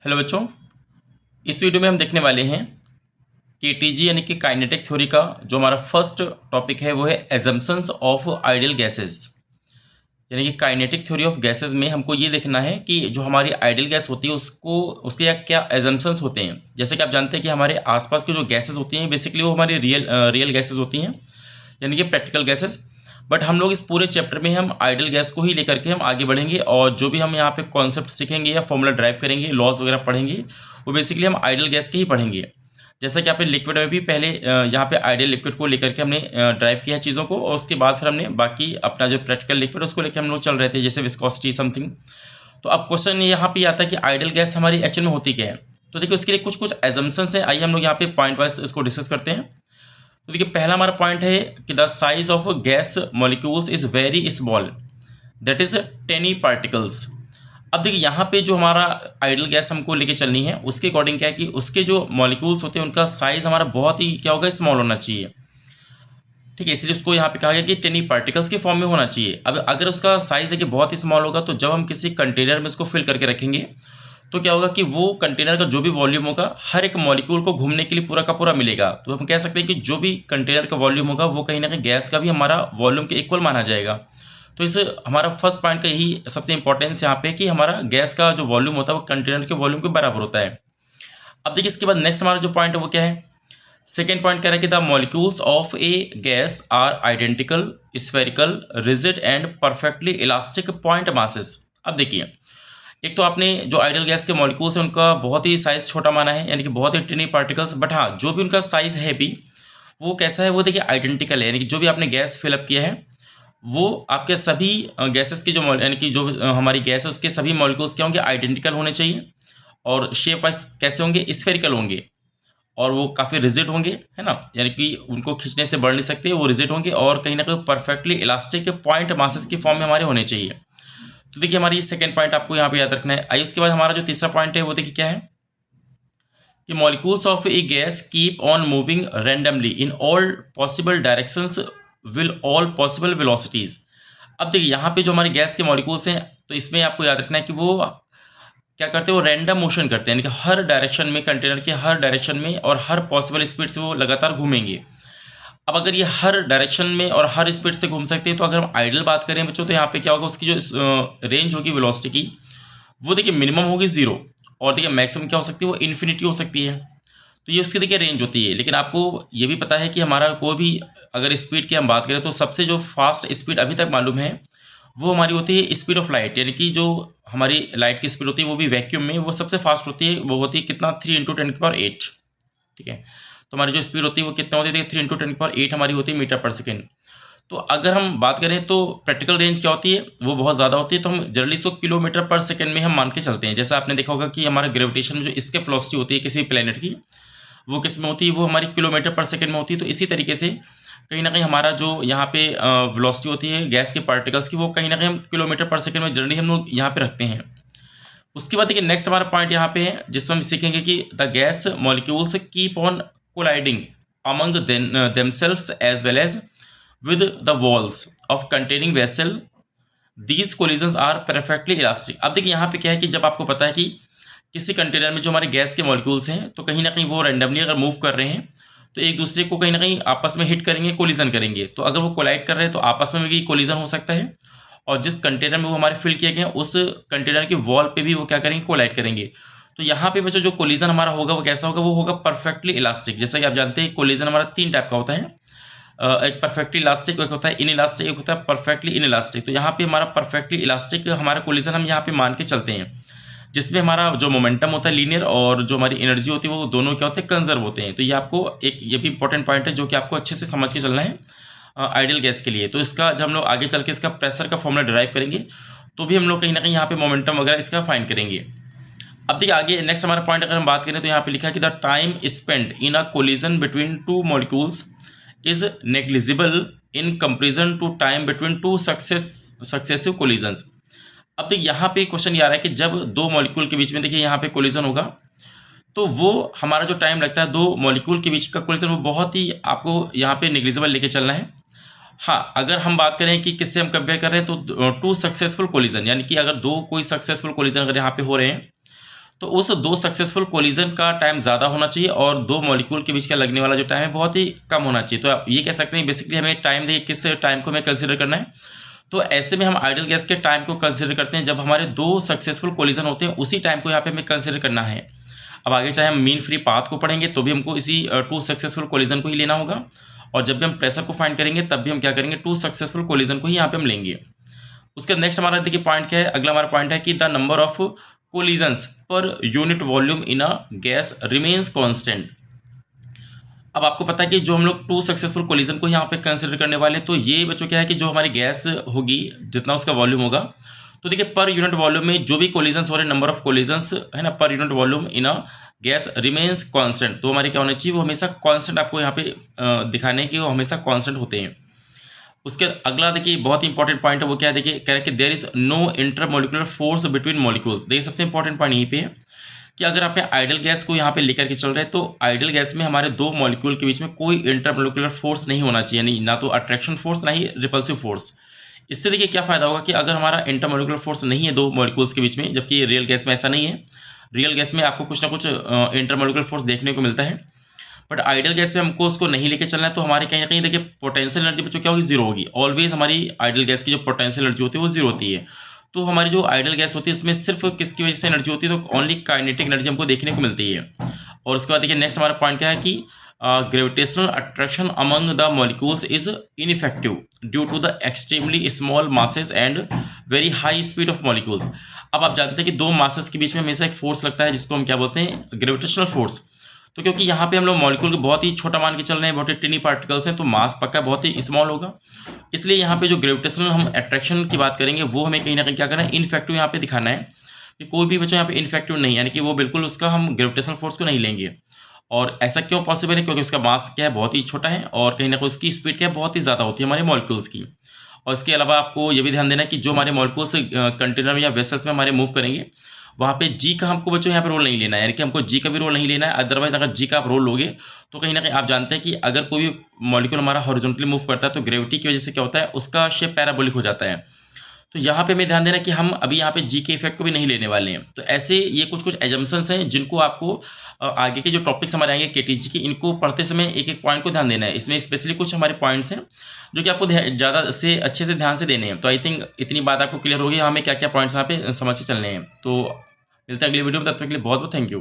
Hello बच्चों, इस video में हम देखने वाले हैं केटीजी यानी कि काइनेटिक थ्योरी का जो हमारा फर्स्ट टॉपिक है वो है एजम्पशंस ऑफ आइडियल गैसेस। यानी कि काइनेटिक थ्योरी ऑफ गैसेस में हमको ये देखना है कि जो हमारी आइडियल गैस होती है उसको उसके क्या क्या एजम्पशंस होते हैं। जैसे कि आप जानते हैं कि हमारे आसपास की जो गैसेस होती हैं बेसिकली वो हमारी रियल गैसेस होती हैं, यानी कि प्रैक्टिकल गैसेस। बट हम लोग इस पूरे चैप्टर में हम आइडियल गैस को ही लेकर के हम आगे बढ़ेंगे और जो भी हम यहाँ पे कॉन्सेप्ट सीखेंगे या फॉर्मूला ड्राइव करेंगे, लॉज वगैरह पढ़ेंगे, वो बेसिकली हम आइडियल गैस के ही पढ़ेंगे। जैसा कि आपने लिक्विड में भी पहले यहाँ पे आइडियल लिक्विड को लेकर के हमने ड्राइव किया है चीज़ों को, और उसके बाद फिर हमने बाकी अपना जो प्रैक्टिकल लिक्विड उसको लेकर हम लोग चल रहे थे, जैसे विस्कोसिटी समथिंग। तो अब क्वेश्चन यहाँ पे आता है कि आइडियल गैस हमारी एक्चुअल में होती क्या है। तो देखिए उसके लिए कुछ कुछ एजम्पशंस हैं, आइए हम लोग यहाँ पे पॉइंट वाइज इसको डिस्कस करते हैं। तो देखिए पहला हमारा पॉइंट है कि the size of gas molecules is very small, that is tiny particles. अब देखिए यहाँ पे जो हमारा आइडियल गैस हमको लेके चलनी है उसके अकॉर्डिंग क्या है कि उसके जो मॉलिक्यूल्स होते हैं उनका साइज हमारा बहुत ही क्या होगा, स्मॉल होना चाहिए। ठीक है, इसलिए उसको यहाँ पे कहा गया कि टेनी पार्टिकल्स के फॉर्म में होना चाहिए। अब अगर उसका साइज देखिए बहुत ही स्मॉल होगा तो जब हम किसी कंटेनर में इसको फिल करके रखेंगे तो क्या होगा कि वो कंटेनर का जो भी वॉल्यूम होगा हर एक मॉलिक्यूल को घूमने के लिए पूरा का पूरा मिलेगा। तो हम कह सकते हैं कि जो भी कंटेनर का वॉल्यूम होगा वो कहीं ना कहीं गैस का भी हमारा वॉल्यूम के इक्वल माना जाएगा। तो इस हमारा फर्स्ट पॉइंट का यही सबसे इंपॉर्टेंस यहाँ पे कि हमारा गैस का जो वॉल्यूम होता है वो कंटेनर के वॉल्यूम के बराबर होता है। अब देखिए इसके बाद नेक्स्ट हमारा जो पॉइंट है वो क्या है। सेकेंड पॉइंट कह रहा है कि the molecules of a gas are identical, spherical, rigid and perfectly elastic point masses. अब देखिए एक तो आपने जो आइडियल गैस के मॉलिक्यूल्स हैं उनका बहुत ही साइज छोटा माना है, यानी कि बहुत ही टिनी पार्टिकल्स। बट हाँ, जो भी उनका साइज है भी वो कैसा है, वो देखिए आइडेंटिकल है, यानी कि जो भी आपने गैस फिलअप किया है वो आपके सभी गैसेस की जो यानी कि जो हमारी गैस है उसके सभी मॉलिक्यूल्स क्या होंगे, आइडेंटिकल होने चाहिए। और शेप वाइज कैसे होंगे, स्फेरिकल होंगे, और वो काफ़ी रिजिड होंगे, है ना, यानी कि उनको खींचने से बढ़ नहीं सकते, वो रिजिड होंगे, और कहीं ना कहीं परफेक्टली इलास्टिक पॉइंट मासेस के फॉर्म में हमारे होने चाहिए। तो देखिए हमारी सेकंड पॉइंट आपको यहाँ पे याद रखना है। आइए उसके बाद हमारा जो तीसरा पॉइंट है वो देखिए क्या है कि molecules of a gas keep on moving randomly in all possible directions will all possible velocities. अब देखिए यहाँ पे जो हमारे गैस के मॉलिक्यूल्स हैं तो इसमें आपको याद रखना है कि वो क्या करते हैं, वो रैंडम मोशन करते हैं, यानी कि हर डायरेक्शन में, कंटेनर के हर डायरेक्शन में और हर पॉसिबल स्पीड से वो लगातार घूमेंगे। अब अगर ये हर डायरेक्शन में और हर स्पीड से घूम सकते हैं तो अगर हम आइडियल बात करें बच्चों तो यहाँ पे क्या होगा, उसकी जो रेंज होगी वेलोसिटी की वो देखिए मिनिमम होगी जीरो, और देखिए मैक्सिमम क्या हो सकती है, वो इन्फिनिटी हो सकती है। तो ये उसकी देखिए रेंज होती है। लेकिन आपको ये भी पता है कि हमारा कोई भी अगर स्पीड की हम बात करें तो सबसे जो फास्ट स्पीड अभी तक मालूम है वो हमारी होती है स्पीड ऑफ लाइट, यानी कि जो हमारी लाइट की स्पीड होती है वो भी वैक्यूम में वो सबसे फास्ट होती है, वो होती है कितना, 3 × 10⁸। ठीक है, तो हमारी जो स्पीड होती है वो कितना होती है, 3 × 10⁸ हमारी होती है मीटर पर सेकेंड। तो अगर हम बात करें तो प्रैक्टिकल रेंज क्या होती है, वो बहुत ज़्यादा होती है, तो हम जनरली इसको किलोमीटर पर सेकेंड में हम मान के चलते हैं। जैसा आपने देखा होगा कि हमारा ग्रेविटेशन में जो एस्केप वेलोसिटी होती है किसी प्लेनेट की वो किस में होती है, वो हमारी किलोमीटर पर सेकेंड में होती है। तो इसी तरीके से कहीं ना कहीं हमारा जो यहाँ पे वेलोसिटी होती है गैस के पार्टिकल्स की वो कहीं ना कहीं हम किलोमीटर पर सेकेंड में जनरली हम लोग यहाँ पे रखते हैं। उसके बाद देखिए नेक्स्ट हमारा पॉइंट यहाँ पे है जिसमें हम सीखेंगे कि the gas molecules keep on colliding among themselves as well as with the walls of containing vessel, these collisions are perfectly elastic। अब देखिए यहाँ पे क्या है कि जब आपको पता है कि किसी कंटेनर में जो हमारे गैस के मॉलिक्यूल्स हैं तो कहीं ना कहीं वो रैंडमली अगर मूव कर रहे हैं तो एक दूसरे को कहीं ना कहीं आपस में हिट करेंगे, कोलिजन करेंगे। तो अगर वो कोलाइड कर रहे हैं तो आपस में भी कोलिजन हो सकता है, और जिस कंटेनर में वो हमारे फिल किए गए हैं उस कंटेनर के वॉल पे भी वो क्या करेंगे, कोलाइड करेंगे। तो यहाँ पे बच्चों जो कोलिजन हमारा होगा वो कैसा होगा, वो होगा परफेक्टली इलास्टिक। जैसा कि आप जानते हैं कोलिजन हमारा 3 टाइप का होता है, एक परफेक्टली इलास्टिक, एक होता है इन इलास्टिक, एक होता है परफेक्टली इन इलास्टिक। तो यहाँ पे हमारा परफेक्टली इलास्टिक हमारा कोलिजन हम यहाँ पे मान के चलते हैं, जिसमें हमारा जो मोमेंटम होता है लीनियर और जो हमारी एनर्जी होती है वो दोनों क्या होते हैं, कंजर्व होते हैं। तो ये आपको एक ये भी इंपॉर्टेंट पॉइंट है जो कि आपको अच्छे से समझ के चलना है आइडियल गैस के लिए। तो इसका जब हम लोग आगे चल के इसका प्रेशर का फॉर्मूला डिराइव करेंगे तो भी हम लोग कहीं ना कहीं यहाँ पे मोमेंटम वगैरह इसका फाइंड करेंगे। अब देखिए आगे नेक्स्ट हमारा पॉइंट अगर हम बात करें तो यहाँ पे लिखा है कि the time spend in a collision between two molecules is negligible in comparison to time between two successive collisions। अब देखिए यहाँ पे क्वेश्चन ये आ रहा है कि जब दो मॉलिक्यूल के बीच में देखिए यहाँ पे कोलिजन होगा तो वो हमारा जो टाइम लगता है दो मॉलिक्यूल के बीच का कोलिजन वो बहुत ही आपको यहाँ पे नेग्लिजिबल लेके चलना है। हाँ, अगर हम बात करें कि किससे हम कंपेयर कर रहे हैं तो टू सक्सेसफुल कोलिजन, यानी कि अगर दो कोई सक्सेसफुल कोलिजन अगर यहाँ पे हो रहे हैं तो उस दो सक्सेसफुल कोलिजन का टाइम ज़्यादा होना चाहिए और दो मॉलिक्यूल के बीच का लगने वाला जो टाइम है बहुत ही कम होना चाहिए। तो आप ये कह सकते हैं बेसिकली हमें टाइम देखिए किस टाइम को हमें कंसिडर करना है। तो ऐसे में हम आइडियल गैस के टाइम को कंसिडर करते हैं जब हमारे दो सक्सेसफुल कोलिजन होते हैं, उसी टाइम को यहाँ पे हमें कंसिडर करना है। अब आगे चाहे हम मीन फ्री पाथ को पढ़ेंगे तो भी हमको इसी टू सक्सेसफुल कोलिजन को ही लेना होगा, और जब भी हम प्रेशर को फाइंड करेंगे तब भी हम क्या करेंगे, टू सक्सेसफुल कोलिजन को ही यहाँ पे हम लेंगे। उसके नेक्स्ट हमारा देखिए पॉइंट क्या है, अगला हमारा पॉइंट है कि the number of collisions per unit volume in a gas remains constant. अब आपको पता है कि जो हम लोग टू सक्सेसफुल कोलिजन को यहाँ पे कंसिडर करने वाले हैं, तो ये बच्चों क्या है कि जो हमारी गैस होगी जितना उसका वॉल्यूम होगा, तो देखिए पर यूनिट वॉल्यूम में जो भी कोलिजन्स हो रहे हैं, नंबर ऑफ कोलिजन्स है ना, per unit volume in a gas remains constant. तो हमारे क्या होना चाहिए, वो हमेशा कांस्टेंट आपको यहाँ पे दिखाने की वो हमेशा कांस्टेंट होते हैं। उसके अगला देखिए बहुत ही इंपॉर्टेंट पॉइंट है, वो क्या है देखिए, कह रहे हैं कि there is no intermolecular force between molecules. देखिए सबसे इंपॉर्टेंट पॉइंट यहीं पे है कि अगर आपने आइडियल गैस को यहाँ पे लेकर के चल रहे हैं, तो आइडियल गैस में हमारे दो मॉलिक्यूल के बीच में कोई इंटरमोलिकुलर फोर्स नहीं होना चाहिए, यानी ना तो अट्रैक्शन फोर्स ना ही रिपल्सिव फोर्स। इससे देखिए क्या फ़ायदा होगा कि अगर हमारा इंटरमोलिकुलर फोर्स नहीं है दो मॉलिक्यूल्स के बीच में, जबकि रियल गैस में ऐसा नहीं है। रियल गैस में आपको कुछ ना कुछ इंटरमोलिकुलर फोर्स देखने को मिलता है, बट आइडियल गैस में हमको उसको नहीं लेके चलना है। तो हमारे कहीं ना कहीं देखिए पोटेंशियल एनर्जी बच्चों क्या होगी, जीरो होगी। ऑलवेज हमारी आइडियल गैस की जो पोटेंशियल एनर्जी होती है वो जीरो होती है। तो हमारी जो आइडियल गैस होती है इसमें सिर्फ किसकी वजह से एनर्जी होती है, तो ओनली काइनेटिक एनर्जी हमको देखने को मिलती है। और उसके बाद देखिए नेक्स्ट हमारा पॉइंट क्या है कि gravitational attraction among the molecules is ineffective due to the extremely small masses and very high speed of molecules. अब आप जानते हैं कि दो मासेस के बीच में हमेशा एक फोर्स लगता है जिसको हम क्या बोलते हैं, ग्रेविटेशनल फोर्स। तो क्योंकि यहाँ पे हम लोग मॉलिक्यूल को बहुत ही छोटा मान के चल रहे हैं, बहुत ही टिनी पार्टिकल्स हैं, तो मास पक्का बहुत ही स्मॉल होगा। इसलिए यहाँ पे जो ग्रेविटेशनल हम अट्रैक्शन की बात करेंगे वो हमें कहीं ना कहीं क्या करना है, इनफेक्टिव यहाँ पे दिखाना है कि कोई भी बच्चा यहाँ पे इनफेक्टिव नहीं, यानी कि वो बिल्कुल उसका हम ग्रेविटेशनल फोर्स को नहीं लेंगे। और ऐसा क्यों पॉसिबल है, क्योंकि उसका मास क्या है, बहुत ही छोटा है, और कहीं ना कहीं उसकी स्पीड क्या है, बहुत ही ज़्यादा होती है हमारे मॉलिक्यूल्स की। और इसके अलावा आपको ये भी ध्यान देना है कि जो हमारे मॉलिक्यूल्स कंटेनर या वेसल्स में हमारे मूव करेंगे, वहाँ पे जी का हमको बच्चों यहाँ पे रोल नहीं लेना है, यानी कि हमको जी का भी रोल नहीं लेना है। अदरवाइज अगर जी का आप रोल लोगे तो कहीं ना कहीं आप जानते हैं कि अगर कोई भी मॉलिक्यूल हमारा हॉरिजॉन्टली मूव करता है तो ग्रेविटी की वजह से क्या होता है, उसका शेप पैराबोलिक हो जाता है। तो यहाँ पे हमें ध्यान देना कि हम अभी यहाँ पे जी के इफेक्ट को भी नहीं लेने वाले हैं। तो ऐसे ये कुछ एजम्पशंस हैं जिनको आपको आगे के जो टॉपिक्स हमारे आएंगे केटीजी के, इनको पढ़ते समय एक एक पॉइंट को ध्यान देना है। इसमें स्पेशली कुछ हमारे पॉइंट्स हैं जो कि आपको ज़्यादा से अच्छे से ध्यान से देने हैं। तो आई थिंक इतनी बात आपको क्लियर होगी हमें क्या क्या पॉइंट्स यहाँ पे समझ के चलने हैं। तो मिलते हैं अगली वीडियो में, तब तक के लिए बहुत बहुत थैंक यू।